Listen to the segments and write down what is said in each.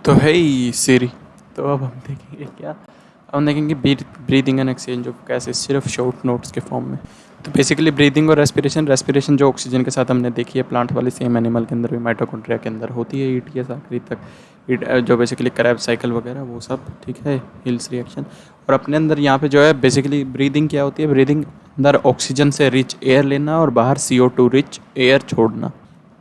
तो है ही सीरी। तो अब हम देखेंगे क्या, अब हम देखेंगे breathing and exchange of gases सिर्फ शॉर्ट नोट्स के फॉर्म में। तो बेसिकली ब्रीदिंग और रेस्पिरेशन जो ऑक्सीजन के साथ हमने देखी है प्लांट वाली, सेम एनिमल के अंदर भी माइटोकॉन्ड्रिया के अंदर होती है ईट के आखिरी तक। ईट जो बेसिकली करैब साइकिल वगैरह वो सब ठीक है, हिल्स रिएक्शन। और अपने अंदर यहाँ पे जो है बेसिकली ब्रीदिंग क्या होती है, ब्रीदिंग अंदर ऑक्सीजन से रिच एयर लेना और बाहर CO2 रिच एयर छोड़ना।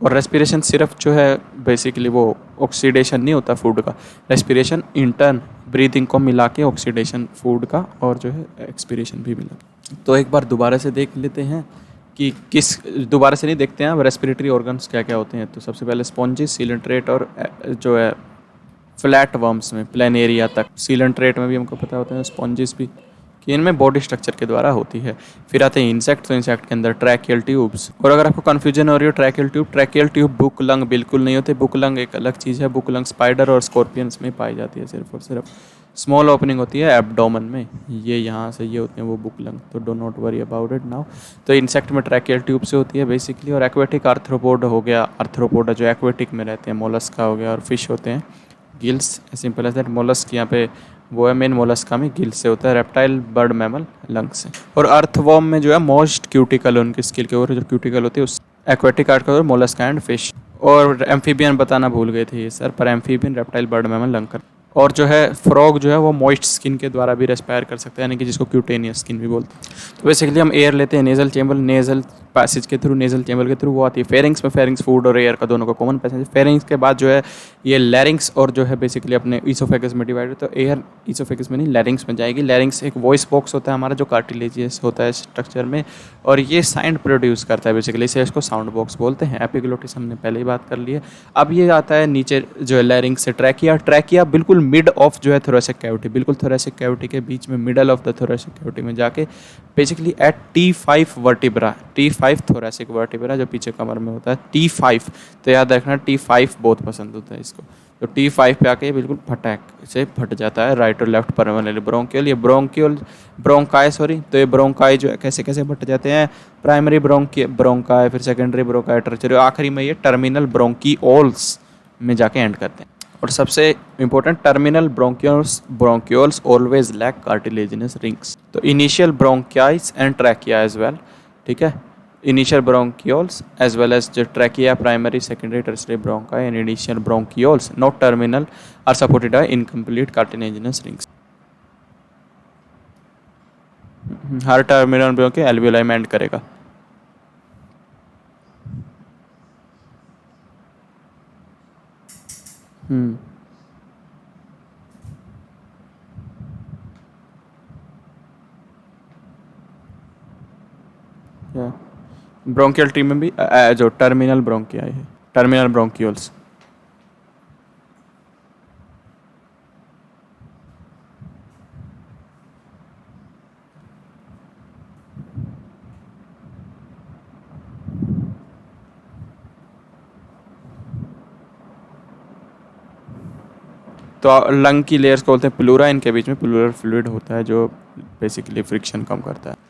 और रेस्पिरेशन सिर्फ जो है बेसिकली वो ऑक्सीडेशन नहीं होता फूड का, रेस्पिरेशन इंटर्न ब्रीदिंग को मिला के ऑक्सीडेशन फूड का और जो है एक्सपिरेशन भी मिला के। तो एक बार दोबारा से देख लेते हैं कि किस, दोबारा से नहीं देखते हैं अब रेस्पिरेटरी ऑर्गन्स क्या क्या होते हैं। तो सबसे पहले स्पॉन्जिस, सीलेंट्रेट और जो है फ्लैट वर्म्स में प्लेनेरिया तक, सीलेंट्रेट में भी हमको पता होता है, स्पॉन्जिस भी, कि इनमें बॉडी स्ट्रक्चर के द्वारा होती है। फिर आते हैं इंसेक्ट, तो इंसेक्ट के अंदर ट्रैकियल ट्यूब्स। और अगर आपको कन्फ्यूजन हो रही हो ट्रैकियल ट्यूब बुक लंग बिल्कुल नहीं होते। बुक लंग एक अलग चीज़ है। बुक लंग स्पाइडर और स्कॉर्पियंस में पाई जाती है सिर्फ और सिर्फ। स्मॉल ओपनिंग होती है एब्डोमन में, ये यहाँ से ये होते हैं वो बुक लंग, तो do not worry about it now. तो इंसेक्ट में ट्रैकियल ट्यूब से होती है बेसिकली। और एक्वेटिक आर्थ्रोपोड हो गया, आर्थ्रोपोडा जो एक्वेटिक में रहते हैं, मोलस्का हो गया, और फिश होते हैं gills, simple as that. Mollusc यहाँ पे वो है मेन, मोलस्का में गिल्स से होता है। रेप्टाइल, बर्ड मैमल, लंग्स से। और अर्थवॉर्म में जो है मोस्ट क्यूटिकल उनकी स्किल के ऊपर जो क्यूटिकल होती है उस एक्वेटिक आर्ट का, मोलस्का एंड फिश। और एम्फीबियन बताना भूल गए थे ये सर, पर एम्फीबियन, रेप्टाइल, बर्ड मैमल, लंकर। और जो है फ्रॉग जो है वो मॉइस्ट स्किन के द्वारा भी रेस्पायर कर सकते हैं, यानी कि जिसको क्यूटेनियस स्किन भी बोलते हैं। तो बेसिकली हम एयर लेते हैं नेजल चैम्बर, नेजल पैसेज के थ्रू, नेजल चैम्बर के थ्रू वो आती है फेरिंग्स में। फेरिंग्स फूड और एयर का दोनों का कॉमन पैसेज। फेरिंग्स के बाद जो है ये लैरिंग्स और जो है बेसिकली अपने ईसोफेगस में डिवाइड, तो एयर ईसोफेगस में नहीं लैरिंग्स में जाएगी। लैरिंग्स एक वॉइस बॉक्स होता है हमारा जो कार्टिलेजियस होता है स्ट्रक्चर में, और ये साउंड प्रोड्यूस करता है बेसिकली, इसे इसको साउंड बॉक्स बोलते हैं। एपिग्लोटिस हमने पहले ही बात कर ली है। अब ये आता है नीचे जो है लैरिंग्स से ट्रैकिया। ट्रैकिया बिल्कुल मिड ऑफ जो है थोरेसिक कैविटी, बिल्कुल थोरेसिक कैविटी के बीच में, middle of the thoracic cavity में जाके basically at T5 vertebra, T5 thoracic vertebra जो पीछे कमर में होता है, T5। तो याद रखना T5 बहुत पसंद होता है इसको। तो T5 पे आके ये बिल्कुल फटैक से फट जाता है राइट और लेफ्ट परमानेंटली ब्रोंकियल, ये ब्रोंकियल ब्रोंकाई सॉरी। तो ये ब्रोंकाई जो है कैसे कैसे फट जाते हैं, प्राइमरी ब्रोंकाई, फिर सेकेंडरी ब्रोंकाई, टर्शियरी, आखिरी में ये टर्मिनल ब्रोंकियोल्स में जाके एंड करते हैं। और सबसे important, terminal bronchioles always lack cartilaginous rings. तो initial bronchi and trachea as well, ठीक है। Initial bronchioles as well as जो trachea, primary, secondary, tertiary bronchi and initial bronchioles not terminal are supported by incomplete cartilaginous rings. हर terminal bronchi alveoli में end करेगा। Hmm, क्या bronchial tree में भी जो टर्मिनल ब्रोंकिया है, टर्मिनल ब्रोंक्यूल्स। तो लंग की लेयर्स को बोलते हैं प्लूरा, इनके बीच में प्लूरल फ्लूइड होता है जो बेसिकली फ्रिक्शन कम करता है।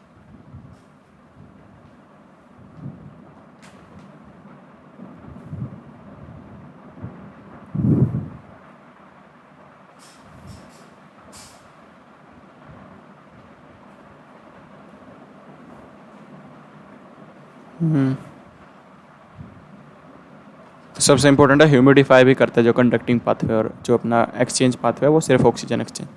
तो सबसे इंपॉर्टेंट है ह्यूमिडिफाई भी करता है जो कंडक्टिंग पाथवे, और जो अपना एक्सचेंज पाथवे है वो सिर्फ ऑक्सीजन एक्सचेंज।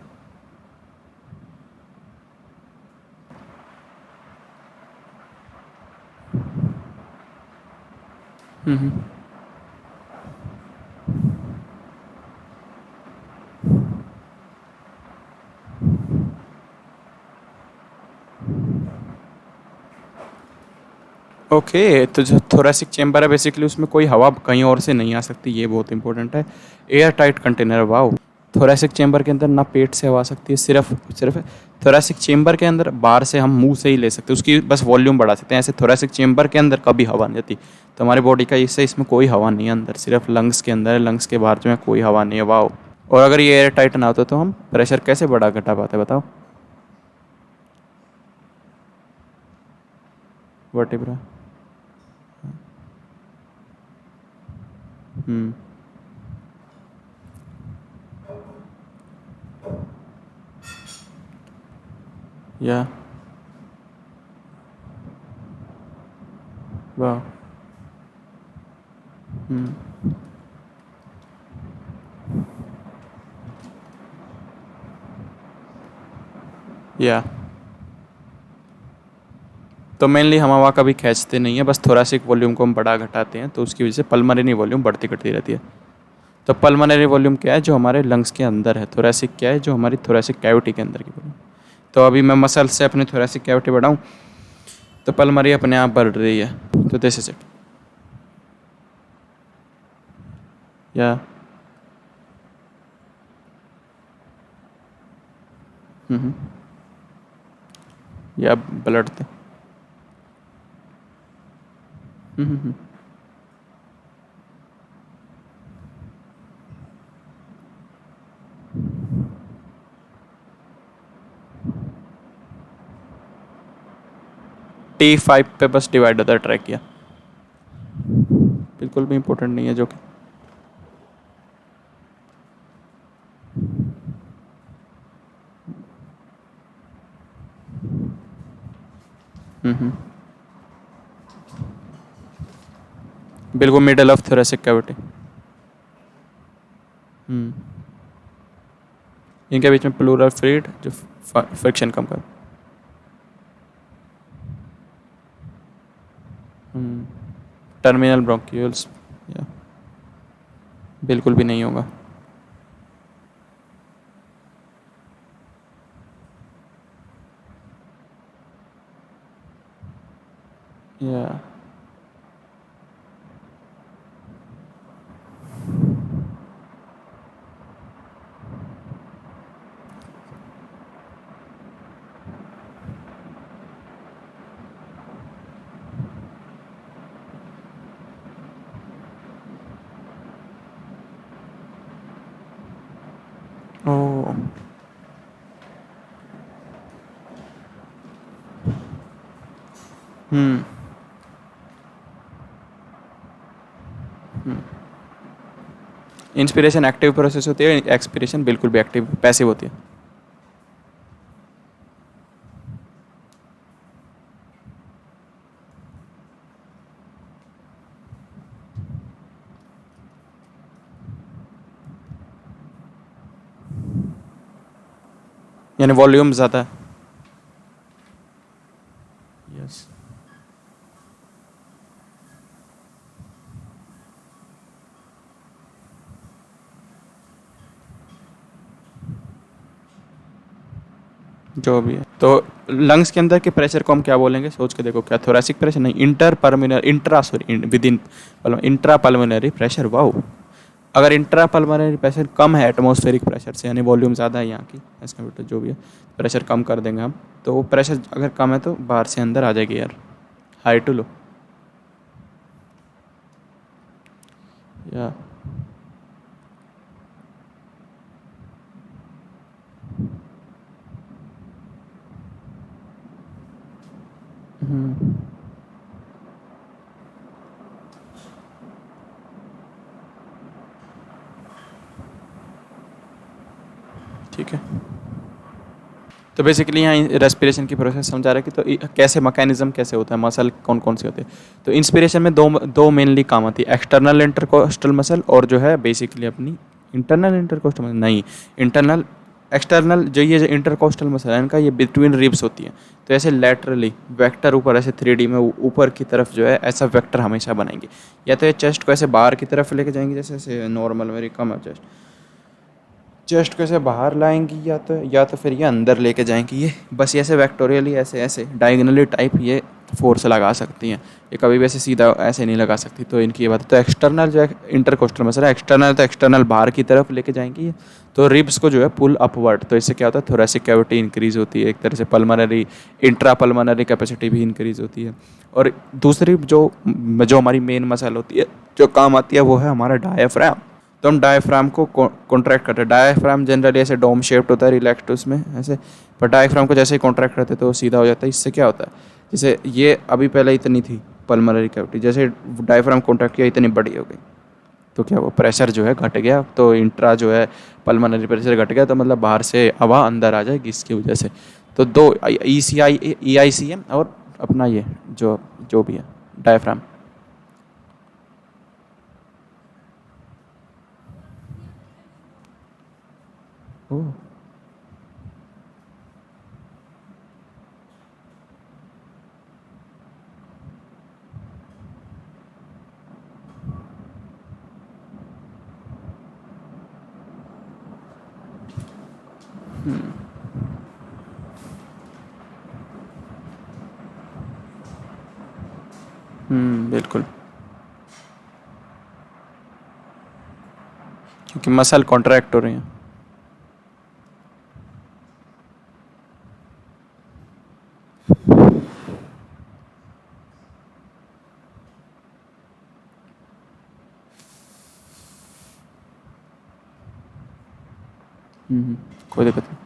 ओके, तो जो थोरेसिक चेम्बर है बेसिकली उसमें कोई हवा कहीं और से नहीं आ सकती, ये बहुत इंपॉर्टेंट है। Air tight container, wow. Thoracic chamber के अंदर ना पेट से हवा आ सकती है, सिर्फ सिर्फ थोरेसिक चेम्बर के अंदर बाहर से हम मुंह से ही ले सकते हैं, उसकी बस वॉल्यूम बढ़ा सकते हैं। ऐसे थोरेसिक चेम्बर के अंदर कभी हवा नहीं जाती। तो हमारी बॉडी का इससे इसमें कोई हवा नहीं है अंदर, सिर्फ लंग्स के अंदर है, लंग्स के बाहर जो है कोई हवा नहीं है, वाओ। और अगर ये एयर टाइट ना होता तो हम प्रेशर कैसे बढ़ा घटा पाते बताओ। वर्टिब्रा। हम्म, या वाह। हम्म। या तो मेनली हम हवा कभी खींचते नहीं है, बस थोरेसिक वॉल्यूम को हम बढ़ा घटाते हैं, तो उसकी वजह से पल्मोनरी वॉल्यूम बढ़ती घटती रहती है। तो पल्मोनरी वॉल्यूम क्या है, जो हमारे लंग्स के अंदर है। थोरेसिक क्या है, जो हमारी थोरेसिक कैविटी के अंदर की वॉल्यूम। तो अभी मैं मसल से अपनी थोरेसिक कैविटी बढ़ाऊँ तो पल्मोनरी अपने आप बढ़ रही है। तो दिस इज इट। या हम्म। या ब्लड थे। हम्म। T5 पे बस डिवाइड होता है ट्रैक किया, बिल्कुल भी इंपॉर्टेंट नहीं है जो कि। हम्म। बिल्कुल मिडल ऑफ थोरेसिक कैविटी। हम्म। इनके बीच में प्लूरल फ्लूइड जो फ्रिक्शन कम कर। Terminal bronchioles. या बिल्कुल भी नहीं होगा। या ओ। हम्म। इंस्पिरेशन एक्टिव प्रोसेस होती है, एक्सपिरेशन बिल्कुल भी एक्टिव पैसिव होती है। यानी वॉल्यूम ज़्यादा है। यस। जो भी है तो लंग्स के अंदर के प्रेशर को हम क्या बोलेंगे, सोच के देखो। क्या थोरेसिक प्रेशर? नहीं, inter pulmonary, intra sorry with in intra pulmonary pressure. Wow. अगर इंट्रा पल्मोनरी प्रेशर कम है एटमॉस्फेरिक प्रेशर से, यानी वॉल्यूम ज़्यादा है यहाँ की एज कम्पेयर टू जो भी है, प्रेशर कम कर देंगे हम। तो वो प्रेशर अगर कम है तो बाहर से अंदर आ जाएगी यार, हाई टू लो। या ठीक है। तो बेसिकली यहाँ रेस्पिरेशन की प्रोसेस समझा रहा है कि तो कैसे मैकेनिज्म कैसे होता है, मसल कौन कौन से होते हैं। तो इंस्पिरेशन में दो दो मेनली काम आती है, एक्सटर्नल इंटरकोस्टल मसल और जो है बेसिकली अपनी इंटरनल इंटरकोस्टल मसल। नहीं, इंटरनल एक्सटर्नल जो ये जो इंटरकोस्टल मसल है इनका, ये बिटवीन रिब्स होती है। तो ऐसे लेटरली वेक्टर ऊपर ऐसे 3D में ऊपर की तरफ जो है ऐसा वेक्टर हमेशा बनाएंगे। या तो ये चेस्ट को ऐसे बाहर की तरफ लेके जाएंगे, जैसे ऐसे नॉर्मल मेरी कम है चेस्ट, चेस्ट को ऐसे बाहर लाएंगी, या तो फिर ये अंदर लेके जाएंगी। ये बस ऐसे वेक्टोरियली ऐसे ऐसे डायगनली टाइप ये फोर्स लगा सकती हैं। ये कभी भी ऐसे सीधा ऐसे नहीं लगा सकती। तो इनकी ये बात है। तो एक्सटर्नल जो है इंटरकोस्टल मसल है, एक्सटर्नल तो एक्सटर्नल बाहर की तरफ लेके जाएंगी ये। तो रिब्स को जो है पुल अपवर्ड। तो इससे क्या होता है, थोरेसिक कैविटी इंक्रीज होती है, एक तरह से पल्मोनरी इंट्रा पल्मोनरी कैपेसिटी भी इंक्रीज होती है। और दूसरी जो जो हमारी मेन मसल होती है जो काम आती है, वो है हमारा डायाफ्राम। तो हम डायफ्राम को कॉन्ट्रैक्ट करते हैं। डायफ्राम जनरली ऐसे डोम शेप्ड होता है, रिलैक्स्ड उसमें ऐसे। पर डायफ्राम को जैसे ही कॉन्ट्रैक्ट करते हैं तो वो सीधा हो जाता है। इससे क्या होता है, जैसे ये अभी पहले इतनी थी पल्मोनरी कैविटी, जैसे डायफ्राम कॉन्ट्रैक्ट किया इतनी बड़ी हो गई। तो क्या वो प्रेशर जो है घट गया, तो इंट्रा जो है पल्मोनरी प्रेशर घट गया, तो मतलब बाहर से हवा अंदर आ जाएगी इसकी वजह से। तो दो EICM और अपना ये जो जो भी है डायफ्राम। ओह। बिल्कुल, क्योंकि मसल कॉन्ट्रैक्ट हो रही हैं। कोई दिक्कत नहीं।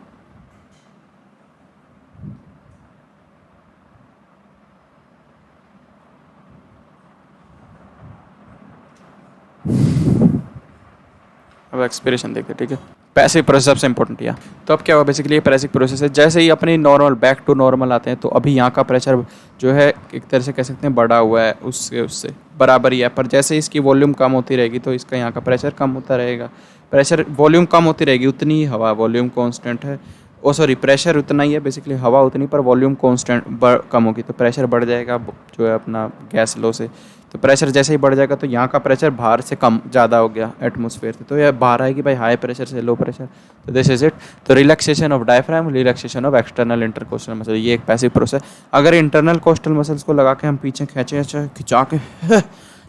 अब एक्सपिरेशन देखते हैं, ठीक है। पैसिव प्रोसेस सबसे इंपॉर्टेंट या तो अब क्या हुआ, बेसिकली ये पैसिव प्रोसेस है। जैसे ही अपनी नॉर्मल बैक टू नॉर्मल आते हैं, तो अभी यहाँ का प्रेशर जो है एक तरह से कह सकते हैं बढ़ा हुआ है, उससे उससे बराबर ही है। पर जैसे इसकी वॉल्यूम कम होती रहेगी, तो इसका यहाँ का प्रेशर कम होता रहेगा। प्रेशर वॉल्यूम कम होती रहेगी उतनी ही हवा, वॉल्यूम कांस्टेंट है। ओ सॉरी, प्रेशर उतना ही है, बेसिकली हवा उतनी, पर वॉल्यूम कांस्टेंट कम होगी, तो प्रेशर बढ़ जाएगा जो है अपना गैस लो से। तो प्रेशर जैसे ही बढ़ जाएगा, तो यहाँ का प्रेशर बाहर से कम ज़्यादा हो गया एटमॉस्फेयर से, तो यह बाहर आएगी भाई हाई प्रेशर से लो प्रेशर। तो दिस इज इट। तो relaxation of diaphragm, relaxation of external intercostal muscle, ये एक पैसिव प्रोसेस। अगर इंटरनल कोस्टल मसल्स को लगा के हम पीछे खींचे खिंचा के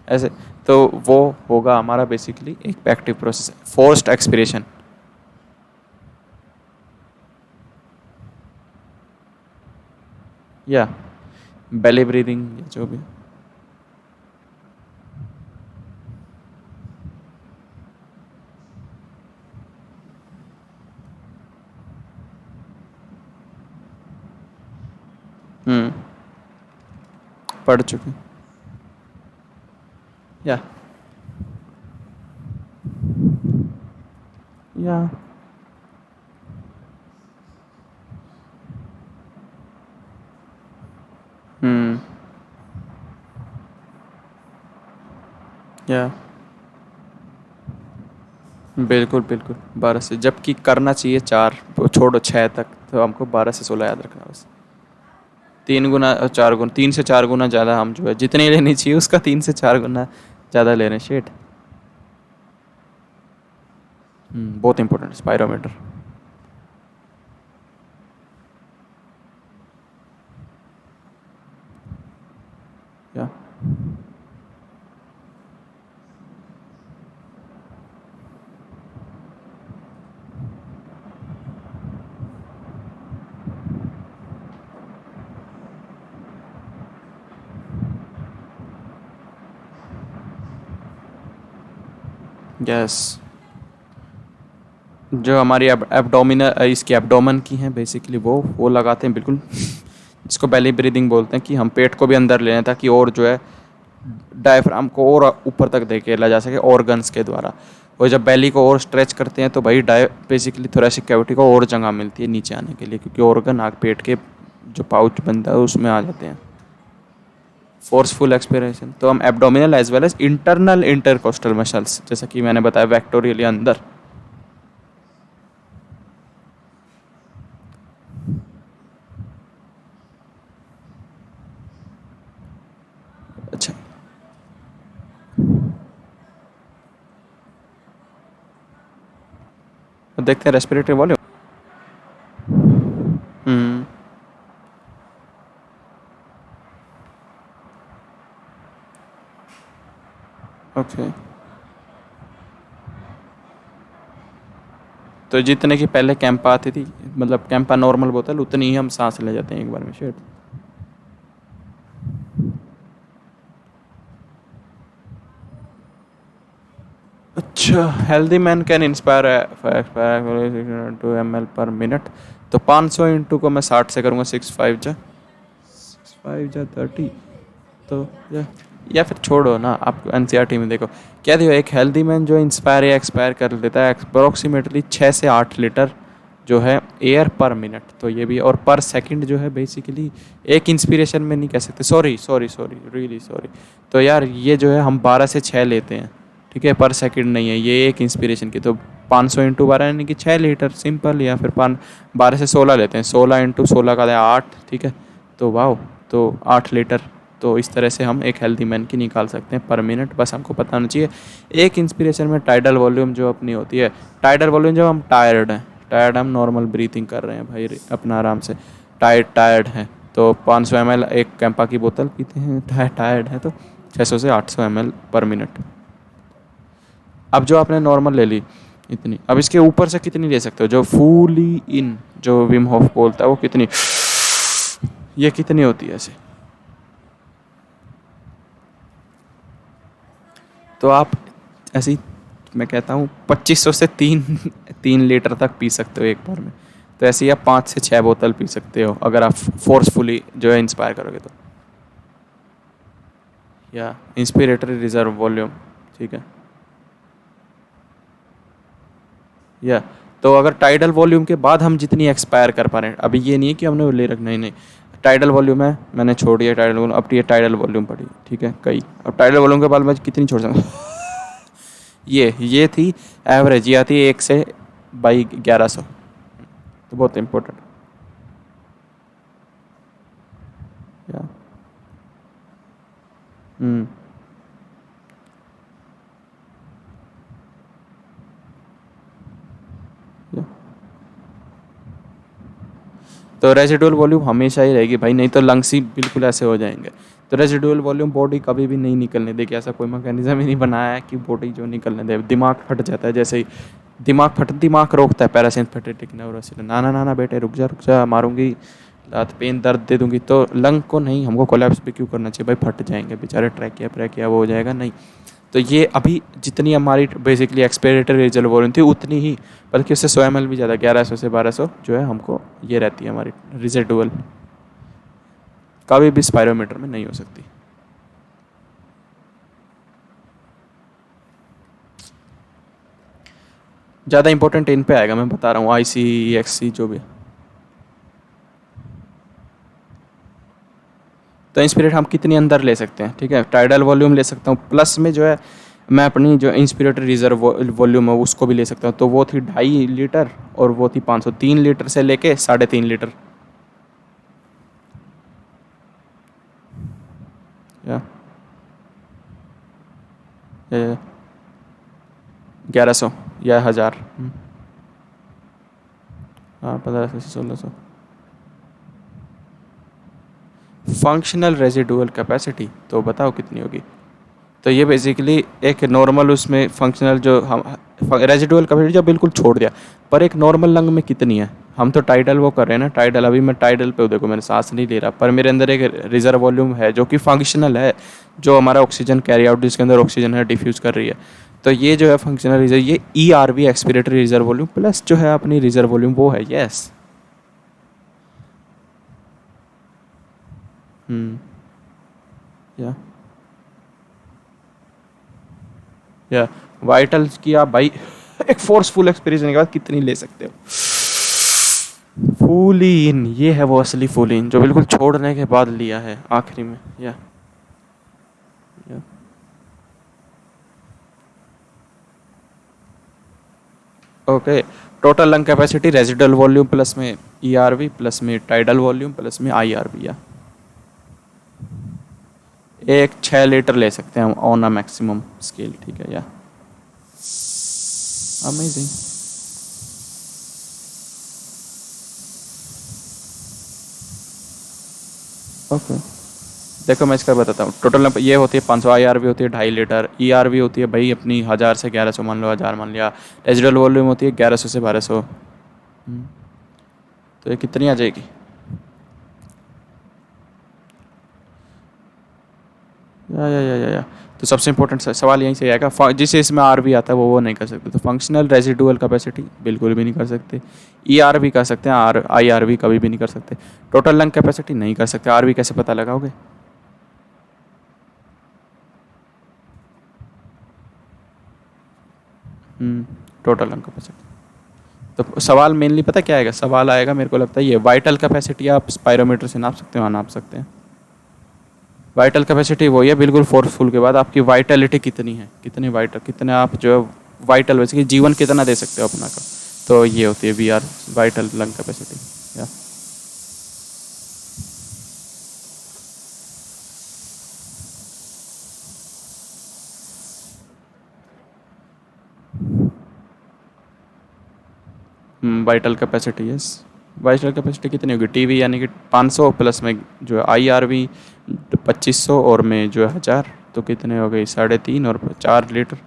ऐसे, तो वो होगा हमारा बेसिकली एक एक्टिव प्रोसेस, फोर्स्ड एक्सपिरेशन। या बेली ब्रीदिंग, जो भी। पढ़ चुके। या या हम्म या बिल्कुल बिल्कुल, 12 से, जबकि करना चाहिए 4, छोड़ो 6 तक, तो हमको 12 से 16 याद रखना बस। 3 गुना, 4 गुना, 3 से 4 गुना ज़्यादा हम जो है जितनी लेनी चाहिए उसका 3 से 4 गुना ज़्यादा ले रहे हैं, शेट। बहुत इंपॉर्टेंट स्पायरोमीटर। या यस, जो हमारी एब्डोमिनल, इसकी एब्डोमन की हैं बेसिकली, वो लगाते हैं बिल्कुल, जिसको बेली ब्रीदिंग बोलते हैं, कि हम पेट को भी अंदर ले लें ताकि और जो है डायफ्राम को और ऊपर तक धकेला जा सके ऑर्गन्स के द्वारा। और जब बेली को और स्ट्रेच करते हैं, तो भाई बेसिकली थोरेसिक कैविटी को और जगह मिलती है नीचे आने के लिए, क्योंकि ऑर्गन आग पेट के जो पाउच बनता है उसमें आ जाते हैं। फोर्सफुल एक्सपिरेशन, तो हम abdominal as well as internal intercostal muscles, जैसा कि मैंने बताया वेक्टोरियल अंदर। अच्छा, तो देखते हैं रेस्पिरेटरी वॉल्यूम। हम्म ओके, तो जितने की पहले कैंपा आती थी, मतलब कैंपा नॉर्मल बोतल, उतनी ही हम सांस ले जाते हैं एक बार में, शेट। अच्छा, healthy man can inspire 2 ml/minute। तो 500 इंटू को मैं 60 से करूँगा, 6 5 जा 30, तो या या फिर छोड़ो ना, आप एनसीईआरटी में देखो क्या दियो, एक हेल्दी मैन जो इंस्पायर या एक्सपायर कर देता है अप्रोक्सीमेटली 6 से 8 लीटर जो है एयर पर मिनट। तो ये भी, और पर सेकंड जो है बेसिकली एक इंस्पिरेशन में नहीं कह सकते, sorry sorry sorry really sorry. तो यार ये जो है हम 12 से 6 लेते हैं, ठीक है, पर सेकंड नहीं है ये एक इंस्पिरेशन की। तो 500 इंटू 12 यानी कि 6 लीटर सिंपल, या फिर 12 से 16 लेते हैं, 16 इंटू 16 का 8, ठीक है। तो वाह, तो 8 लीटर। तो इस तरह से हम एक हेल्दी मैन की निकाल सकते हैं पर मिनट, बस हमको पता होना चाहिए। एक इंस्पिरेशन में टाइडल वॉल्यूम जो अपनी होती है, टाइडल वॉल्यूम जब हम टायर्ड हैं, टायर्ड हम नॉर्मल ब्रीथिंग कर रहे हैं भाई अपना आराम से, टायर्ड है तो 500 ml एक कैंपा की बोतल पीते हैं, टायर्ड है तो 600 से 800 ml पर मिनट। अब जो आपने नॉर्मल ले ली इतनी, अब इसके ऊपर से कितनी ले सकते हो, जो फुली इन जो विम होफ बोलता है वो कितनी, ये कितनी होती है ऐसे। तो आप ऐसी, मैं कहता हूँ 2500 से 3 लीटर तक पी सकते हो एक बार में। तो ऐसे ही आप 5 से 6 बोतल पी सकते हो अगर आप फोर्सफुली जो है इंस्पायर करोगे तो। या इंस्पिरेटरी रिजर्व वॉल्यूम, ठीक है। या तो अगर टाइडल वॉल्यूम के बाद हम जितनी एक्सपायर कर पा रहे हैं, अभी ये नहीं है कि हमने वो ले रखना ही नहीं। टाइडल वॉल्यूम है, मैंने छोड़ दिया टाइडल वॉल्यूम, अब ये टाइडल वॉल्यूम पड़ी, ठीक है कई। अब टाइडल वॉल्यूम के बाद मैं कितनी छोड़ सकता हूँ ये थी एवरेज, ये आती है 1/1100। तो बहुत इम्पोर्टेंट। या हम्म या तो रेजिडुअल वॉल्यूम हमेशा ही रहेगी भाई, नहीं तो लंग्स ही बिल्कुल ऐसे हो जाएंगे। तो रेजिडुअल वॉल्यूम बॉडी कभी भी नहीं निकलने देगी, ऐसा कोई मैकेनिज्म ही नहीं बनाया है कि बॉडी जो निकलने दे। दिमाग फट जाता है जैसे ही, दिमाग रोकता है पैरासिम्पैथेटिक नर्वस सिस्टम, ना ना ना ना बेटे रुक जा मारूंगी लात, पेन दर्द दे दूंगी। तो लंग को नहीं, हमको कोलैप्स भी क्यों करना चाहिए भाई, फट जाएंगे बेचारे, ट्रैकिया वो हो जाएगा नहीं। तो ये अभी जितनी हमारी बेसिकली एक्सपेरेटरी रिजर्व वॉल्यूम थी उतनी ही, बल्कि उससे 100 ml भी ज़्यादा, 1100 से 1200 जो है हमको ये रहती है हमारी रिजिडुअल, कभी भी स्पायरोमीटर में नहीं हो सकती। ज़्यादा इंपॉर्टेंट इन पे आएगा, मैं बता रहा हूँ, IC, EXC जो भी। तो इंस्पिरेट हम कितनी अंदर ले सकते हैं, ठीक है, टाइडल वॉल्यूम ले सकता हूँ, प्लस में जो है मैं अपनी जो इंस्पिरेटरी रिजर्व वॉल्यूम है उसको भी ले सकता हूँ। तो वो थी 2.5 लीटर और वो थी 500, 3 लीटर से लेके 3.5 लीटर। या 1100 या 1000। हाँ 1500 से 1600। फंक्शनल रेजिडुअल कैपेसिटी तो बताओ कितनी होगी। तो ये बेसिकली एक नॉर्मल उसमें फंक्शनल जो हम रेजिडुअल कैपेसिटी जब बिल्कुल छोड़ दिया, पर एक नॉर्मल लंग में कितनी है। हम तो टाइडल वो कर रहे हैं ना, टाइडल अभी मैं टाइडल पे हूँ, देखो मैंने सांस नहीं ले रहा, पर मेरे अंदर एक रिजर्व वॉल्यूम है जो कि फंक्शनल है, जो हमारा ऑक्सीजन कैरी आउट जिसके अंदर ऑक्सीजन है डिफ्यूज़ कर रही है। तो ये जो है फंक्शनल रिजर्व, ये ERV expiratory reserve volume plus जो है अपनी रिजर्व वॉल्यूम वो है। यस। हम्म या या वाइटल्स की आप भाई एक फोर्सफुल एक्सपीरियंस के बाद कितनी ले सकते हो। फुली इन, ये है वो असली फुली इन जो बिल्कुल छोड़ने के बाद लिया है आखिरी में। या okay. Total lung capacity residual volume plus में ERV प्लस में टाइडल वॉल्यूम प्लस में IRV, या एक 6 लीटर ले सकते हैं हम ऑन अ मैक्सिमम स्केल, ठीक है। या अमेजिंग। ओके देखो मैं इसका बताता हूँ, टोटल ये होती है 500, IRV होती है 2.5 लीटर, ERV होती है भाई अपनी 1000 से 1100, मान लो 1000 मान लिया। रेजिडुअल वॉल्यूम होती है 1100 से 1200। तो ये कितनी आ जाएगी। या तो सबसे इंपॉर्टेंट सवाल यहीं से आएगा, जिस इसमें RV आता है वो नहीं कर सकते। तो फंक्शनल रेजिडुअल कैपेसिटी बिल्कुल भी नहीं कर सकते। ERV कर सकते हैं, IRV कभी भी नहीं कर सकते। टोटल लंग कैपेसिटी नहीं कर सकते। RV कैसे पता लगाओगे। Total lung capacity. तो सवाल मेनली पता क्या आएगा, सवाल आएगा मेरे को लगता है ये वाइटल कैपेसिटी आप स्पायरोमीटर से नाप सकते हो, हाँ नाप सकते हैं। वाइटल कैपेसिटी वही है बिल्कुल फोर्सफुल के बाद आपकी वाइटलिटी कितनी है, कितनी वाइटल, कितने आप जो है वाइटल वैसे जीवन कितना दे सकते हो अपना का, तो ये होती है we are vital lung capacity या। Vital capacity yes. Vital capacity कितनी होगी, टीवी यानी कि 500 प्लस में जो है आईआरवी 2500 और में जो है 1000, तो कितने हो गई 3.5 और 4 लीटर।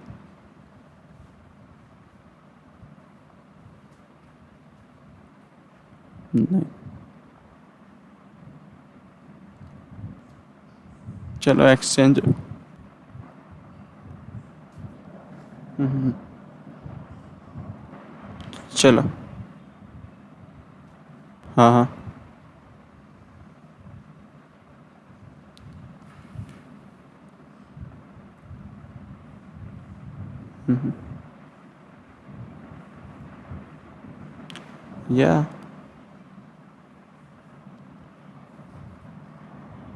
नहीं चलो एक्सचेंज। चलो हाँ हाँ। या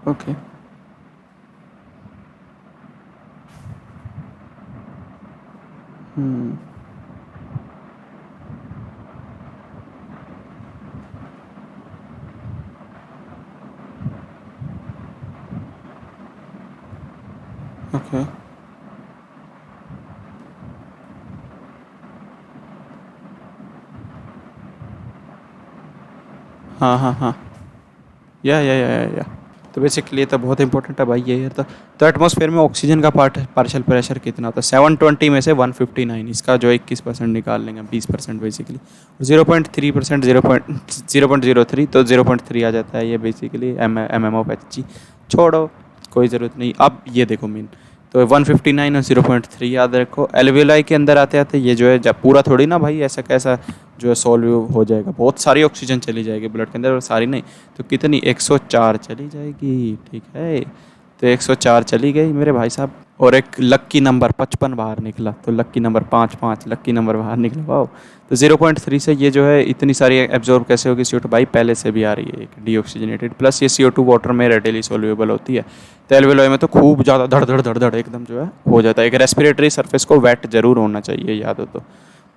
ओके। ओके हाँ हाँ हाँ। या तो बेसिकली ये तो बहुत इंपॉर्टेंट है भाई ये तो एटमॉस्फेयर में ऑक्सीजन का पार्शियल प्रेशर कितना होता है, 720 में से 159, इसका जो 21% निकाल लेंगे 20% बेसिकली, 0.3% 0.03 तो 0.3 आ जाता है ये basically M of H G. छोड़ो कोई ज़रूरत नहीं, अब ये देखो मीन तो 159 और 0.3 याद रखो। एल्वियोलाई के अंदर आते आते ये जो है जब पूरा थोड़ी ना भाई ऐसा कैसा जो है सॉल्व हो जाएगा, बहुत सारी ऑक्सीजन चली जाएगी ब्लड के अंदर, और सारी नहीं तो कितनी 104 चली जाएगी, ठीक है। तो 104 चली गई मेरे भाई साहब, और एक लक्की नंबर 55 बाहर निकला, तो लक्की नंबर 5 लक्की नंबर बाहर निकला, वाह। तो 0.3 से ये जो है इतनी सारी एब्जॉर्ब कैसे होगी CO2 भाई, पहले से भी आ रही है एक डीऑक्सीजनेटेड, प्लस ये CO2 वाटर में रेडिली सोल्यूबल होती है। तो एल्वियोलाई में तो खूब ज़्यादा धड़ धड़ धड़ धड़ एकदम जो है हो जाता है। एक रेस्पिरेटरी सरफेस को वेट जरूर होना चाहिए, याद हो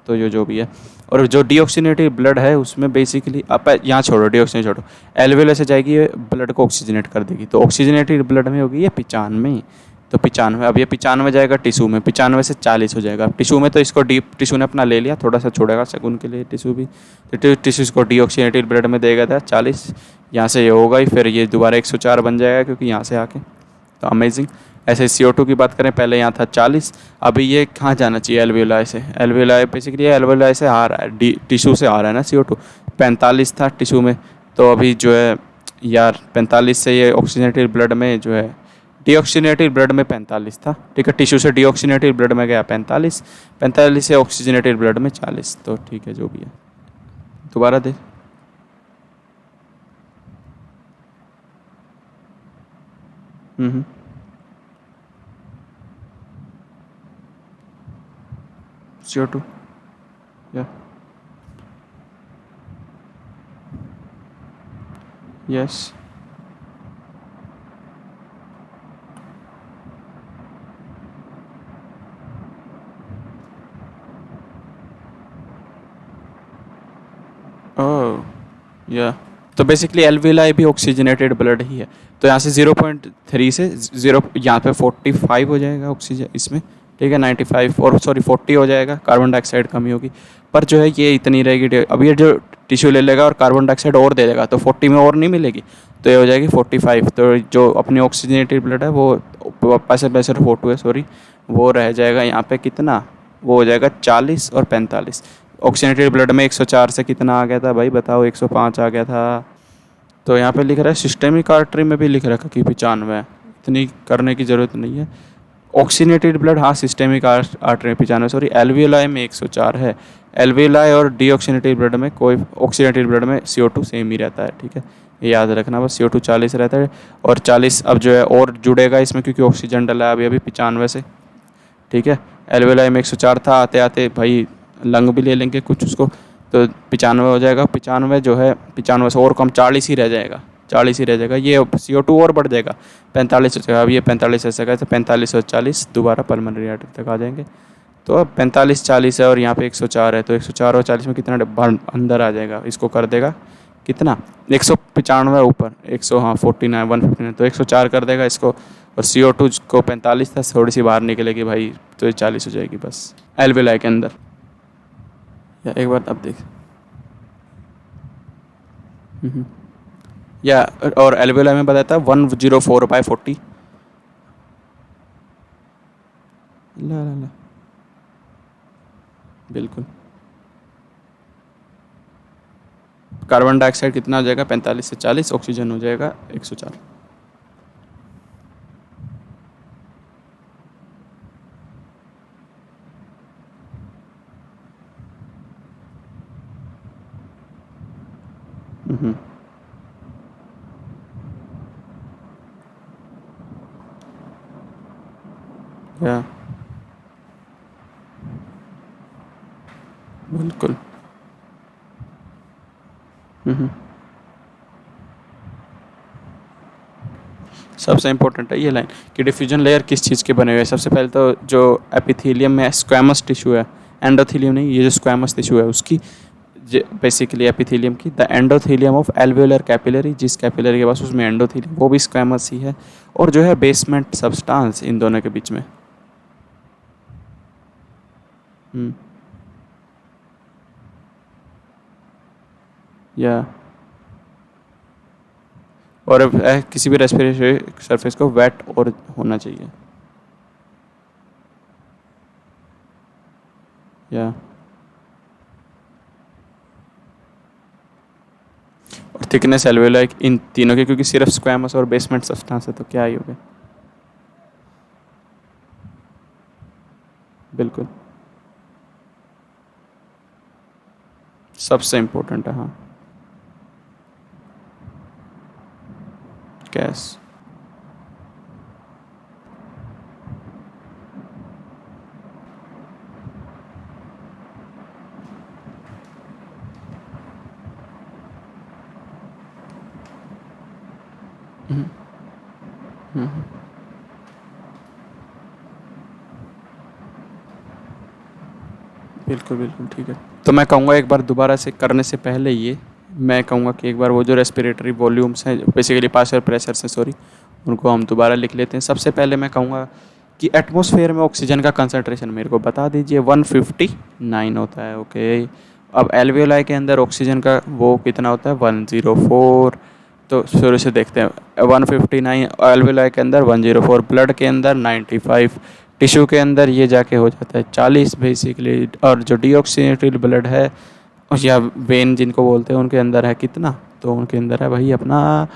तो जो भी है। और जो डीऑक्सीनेटेड ब्लड है उसमें बेसिकली आप यहाँ छोड़ो, डीऑक्सीजन छोड़ो, एल्वियोलाई से जाएगी ये ब्लड को ऑक्सीजनेट कर देगी, तो ऑक्सीजनेटेड ब्लड में होगी ये 95, तो 95, अब ये 95 जाएगा टिश्यू में, 95 से 40 हो जाएगा। टिश्यू में तो इसको डीप टिश्यू ने अपना ले लिया, थोड़ा सा छोड़ेगा सेकंड के लिए टिश्यू भी, तो टिश्यू को डीऑक्सीनेटेड ब्लड में देगा था 40, यहाँ से ये होगा ही, फिर ये दोबारा 104 बन जाएगा क्योंकि यहाँ से आके, तो अमेजिंग। ऐसे CO2 की बात करें, पहले यहाँ था 40, अभी ये कहाँ जाना चाहिए एल्वियोलाई से, एल्वियोलाई बेसिकली एल्वियोलाई से आ रहा है, टिश्यू से आ रहा है ना CO2, 45 था टिश्यू में, तो अभी जो है यार 45 से ये ऑक्सीजनेटेड ब्लड में जो है, डीऑक्सीनेटेड ब्लड में 45 था, ठीक है, टिश्यू से डीऑक्सीनेटेड ब्लड में गया 45, 45 से ऑक्सीजनेटेड ब्लड में 40, तो ठीक है जो भी है। दोबारा दे CO2 या यस ओह या। तो बेसिकली एल्वियोलाई भी ऑक्सीजनेटेड ब्लड ही है, तो यहाँ से 0.3 से 0 यहाँ पे 45 हो जाएगा ऑक्सीजन इसमें, ठीक है, 95 और सॉरी 40 हो जाएगा, कार्बन डाइऑक्साइड कमी होगी, पर जो है ये इतनी रहेगी। अब ये जो टिश्यू ले लेगा और कार्बन डाइऑक्साइड और दे देगा, तो 40 में और नहीं मिलेगी, तो ये हो जाएगी 45, तो जो अपनी ऑक्सीजनेटेड ब्लड है वो पैसे पैसे 42 है सॉरी, वो रह जाएगा यहाँ पे कितना, वो हो जाएगा 40 और 45। ऑक्सीजनेटेड ब्लड में 104 से कितना आ गया था भाई बताओ, 105 आ गया था। तो यहाँ पे लिख रहा है सिस्टेमिक आर्टरी में भी लिख रखा कि 95 है, इतनी करने की ज़रूरत नहीं है। ऑक्सीनेटेड ब्लड हाँ सिस्टेमिक आर्टरी में 95 सॉरी, एल्वियोलाई में 104 है। एल्वियोलाई और डीऑक्सीनेटेड ब्लड में कोई, ऑक्सीनेटेड ब्लड में CO2 सेम ही रहता है, ठीक है, ये याद रखना बस, CO2 40 रहता है, और 40 अब जो है और जुड़ेगा इसमें क्योंकि ऑक्सीजन डला है अभी अभी 95 से, ठीक है। एल्वेलाई में 104 था, आते आते भाई लंग भी ले लेंगे कुछ उसको, तो 95 हो जाएगा। 95 जो है 95 से और कम 40 ही रह जाएगा, 40 ही रह जाएगा। ये CO2 और बढ़ जाएगा, 45 हो जाएगा। अब ये 45 ऐसा गया तो 45 और 40 दोबारा पल्मोनरी आर्टरी तक आ जाएंगे। तो अब 45-40 है और यहाँ पे 104 है, तो 104 और 40 में कितना अंदर आ जाएगा, इसको कर देगा कितना 195 ऊपर 100, हाँ 49 159, तो 104 कर देगा इसको। और CO2 को 45 था, थोड़ी सी बाहर निकलेगी भाई, तो ये 40 हो जाएगी बस एल्वेलाई के अंदर। या एक बार अब देख, या और एल्वेलाई में बताया था 104/40। ला ला ला, बिल्कुल। कार्बन डाइऑक्साइड कितना हो जाएगा 45 से 40, ऑक्सीजन हो जाएगा 104। या बिल्कुल। सबसे इम्पोर्टेंट है ये लाइन कि डिफ्यूजन लेयर किस चीज़ के बने हुए हैं। सबसे पहले तो जो एपिथेलियम में स्क्वैमस टिश्यू है, एंडोथेलियम नहीं, ये जो स्क्वैमस टिश्यू है उसकी बेसिकली एपिथेलियम की, द एंडोथेलियम ऑफ एल्वेओलर कैपिलरी, जिस कैपिलरी के पास उसमें एंडोथेलियम वो भी स्क्वैमस ही है। और जो है बेसमेंट सब्सटेंस इन दोनों के बीच में। या और किसी भी रेस्पिरेटरी सरफेस को वेट और होना चाहिए। या और थिकनेस एल्वेओलाई इन तीनों की, क्योंकि सिर्फ स्क्वैमस और बेसमेंट सब्सटेंस है तो क्या ही हो गया। बिल्कुल, सबसे इम्पोर्टेंट है। हाँ, गैस। बिल्कुल बिल्कुल ठीक है। तो मैं कहूँगा एक बार दोबारा से करने से पहले ये मैं कहूँगा कि एक बार वो जो रेस्पिरेटरी वॉल्यूम्स हैं, बेसिकली पार्शियल प्रेशर से, सॉरी, उनको हम दोबारा लिख लेते हैं। सबसे पहले मैं कहूँगा कि एटमॉस्फेयर में ऑक्सीजन का कंसंट्रेशन मेरे को बता दीजिए, 159 होता है। ओके, अब एल्वेओलाई के अंदर ऑक्सीजन का वो कितना होता है, 104। तो शुरू से देखते हैं, 159 एल्वेओलाई के अंदर, 104 ब्लड के अंदर 95, टिश्यू के अंदर ये जाके हो जाता है 40 बेसिकली। और जो डीऑक्सीनेटेड ब्लड है या वेन जिनको बोलते हैं उनके अंदर है कितना, तो उनके अंदर है भाई अपना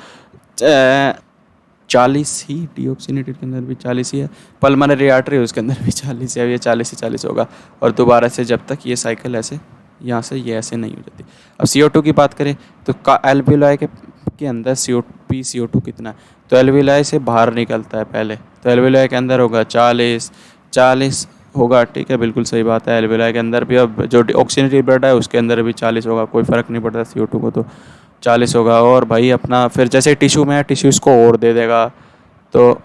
40 ही, डीऑक्सीनेटेड के अंदर भी 40 ही है। पल्मोनरी आर्टरी उसके अंदर भी 40 है, ये 40 से 40 होगा। और दोबारा से जब तक ये साइकिल ऐसे यहाँ से ये ऐसे नहीं हो जाती। अब CO2 की बात करें तो एल्वेओलाई के अंदर CO2 कितना है, तो एल्वेओलाई से बाहर निकलता है पहले, तो एल्वेओलाई के अंदर होगा 40 होगा। ठीक है, बिल्कुल सही बात है। एल्वेओलाई के अंदर भी अब जो ऑक्सीजनेटेड ब्लड है उसके अंदर भी 40 होगा, कोई फ़र्क नहीं पड़ता CO2 को, तो 40 होगा। और भाई अपना फिर जैसे टिश्यू में है, टिश्यू इसको और दे देगा, तो